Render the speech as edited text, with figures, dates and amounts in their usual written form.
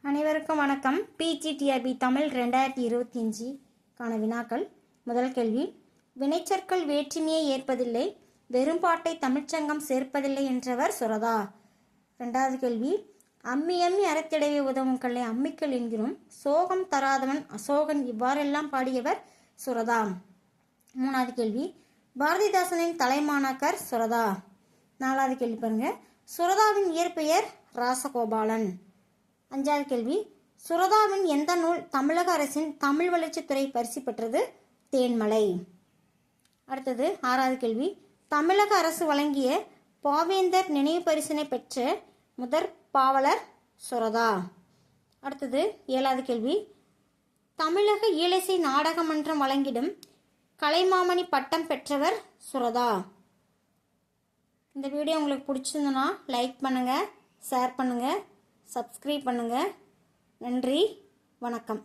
அனைவருக்கும் வணக்கம். பிஜிடிஆர்பி தமிழ் 2025 கான வினாக்கள். முதல் கேள்வி, வினைச்சொற்கள் வேற்றுமையை ஏற்பதில்லை, வெறும்பாட்டை தமிழ்ச்சங்கம் சேர்ப்பதில்லை என்றவர் சுரதா. இரண்டாவது கேள்வி, அம்மி அம்மி அறத்திடவே உதவும் கல்லை அம்மிக்கல் என்கிறோம், சோகம் தராதவன் அசோகன் இவ்வாறெல்லாம் பாடியவர் சுரதா. மூணாவது கேள்வி, பாரதிதாசனின் தலைமாணாக்கர் சுரதா. நாலாவது கேள்வி பாருங்க, சுரதாவின் இயற்பெயர் ராசகோபாலன். அஞ்சாவது கேள்வி, சுரதாவின் எந்த நூல் தமிழக அரசின் தமிழ் வளர்ச்சித்துறை பரிசு பெற்றது? தேன்மலை. அடுத்தது ஆறாவது கேள்வி, தமிழக அரசு வழங்கிய பாவேந்தர் நினைவு பரிசினை பெற்ற முதற் பாவலர் சுரதா. அடுத்தது ஏழாவது கேள்வி, தமிழக ஈழசை நாடக மன்றம் வழங்கிடும் கலைமாமணி பட்டம் பெற்றவர் சுரதா. இந்த வீடியோ உங்களுக்கு பிடிச்சிருந்ததுன்னா லைக் பண்ணுங்கள், ஷேர் பண்ணுங்கள், சப்ஸ்கிரைப் பண்ணுங்கள். நன்றி, வணக்கம்.